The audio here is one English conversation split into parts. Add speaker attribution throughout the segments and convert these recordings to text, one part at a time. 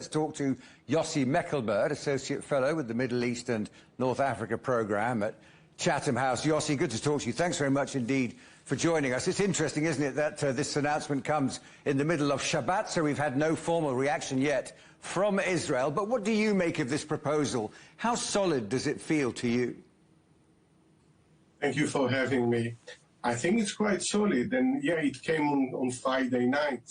Speaker 1: Let's talk to Yossi Mekelberg, Associate Fellow with the Middle East and North Africa Programme at Chatham House. Yossi, good to talk to you. Thanks very much indeed for joining us. It's interesting, isn't it, that this announcement comes in the middle of Shabbat, so we've had no formal reaction yet from Israel. But what do you make of this proposal? How solid does it feel to you?
Speaker 2: Thank you for having me. I think it's quite solid, and yeah, it came on Friday night.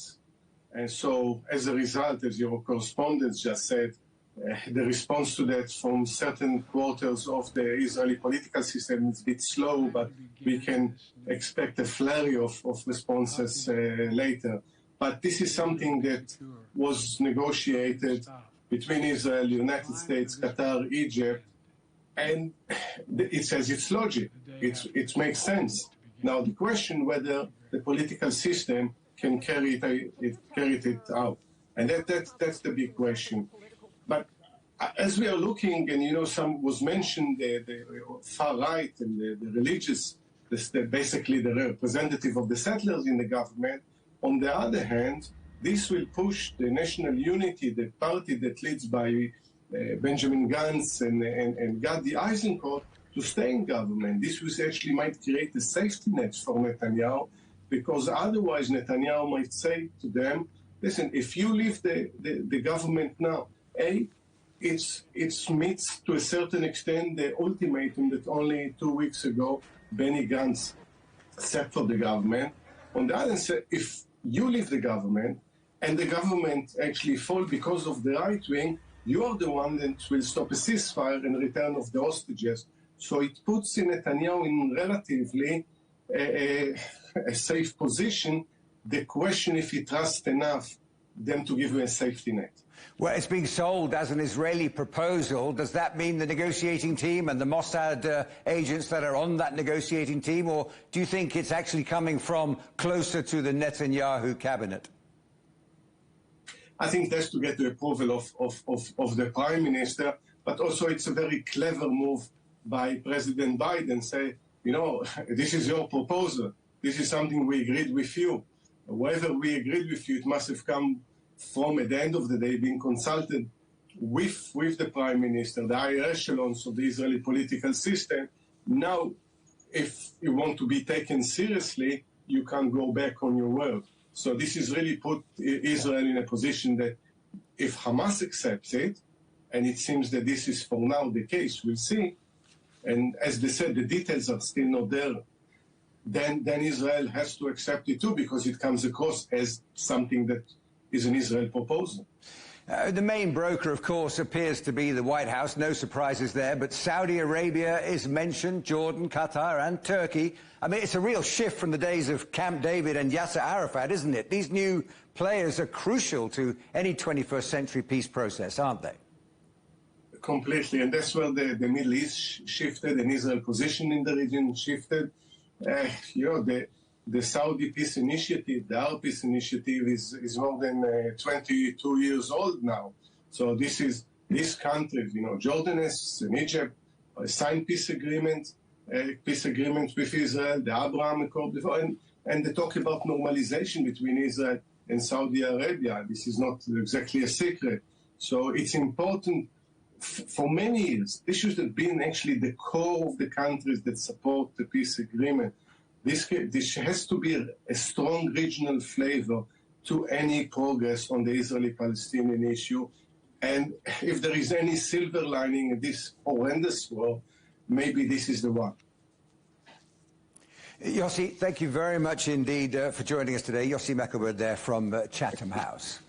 Speaker 2: And so, as a result, as your correspondent just said, the response to that from certain quarters of the Israeli political system is a bit slow, but we can expect a flurry of responses later. But this is something that was negotiated between Israel, United States, Qatar, Egypt, and it has its logic. It makes sense. Now, the question whether the political system can carry it out. And that's the big question. But as we are looking, and some was mentioned, the far right and the religious, basically the representative of the settlers in the government. On the other hand, this will push the national unity, the party that leads by Benjamin Gantz and Gadi Eisenkot, to stay in government. This actually might create a safety net for Netanyahu, because otherwise Netanyahu might say to them, listen, if you leave the government now, it meets to a certain extent the ultimatum that only 2 weeks ago Benny Gantz set for the government. On the other hand, if you leave the government and the government actually falls because of the right wing, you are the one that will stop a ceasefire and return of the hostages. So it puts Netanyahu in relatively a safe position. The question if he trusts enough them to give him a safety net.
Speaker 1: Well, it's being sold as an Israeli proposal. Does that mean the negotiating team and the Mossad agents that are on that negotiating team, or do you think it's actually coming from closer to the Netanyahu cabinet?
Speaker 2: I think that's to get the approval of the Prime Minister, but also it's a very clever move by President Biden, say, this is your proposal. This is something we agreed with you. Whether we agreed with you, it must have come from, at the end of the day, being consulted with the Prime Minister, the higher echelons of the Israeli political system. Now, if you want to be taken seriously, you can't go back on your word. So this is really put Israel in a position that if Hamas accepts it, and it seems that this is for now the case, we'll see, and as they said, the details are still not there, then Israel has to accept it too, because it comes across as something that is an Israel proposal.
Speaker 1: The main broker, of course, appears to be the White House. No surprises there. But Saudi Arabia is mentioned, Jordan, Qatar and Turkey. I mean, it's a real shift from the days of Camp David and Yasser Arafat, isn't it? These new players are crucial to any 21st century peace process, aren't they?
Speaker 2: Completely. And that's where the Middle East shifted and Israel's position in the region shifted. The Saudi Peace Initiative, the Arab Peace Initiative, is more than 22 years old now. So these countries, Jordan and Egypt signed peace agreements with Israel, the Abraham Accord before, and they talk about normalization between Israel and Saudi Arabia. This is not exactly a secret. So it's important for many years. This should have been actually the core of the countries that support the peace agreement. This has to be a strong regional flavor to any progress on the Israeli-Palestinian issue. And if there is any silver lining in this horrendous war, maybe this is the one.
Speaker 1: Yossi, thank you very much indeed for joining us today. Yossi Mekelberg there from Chatham House.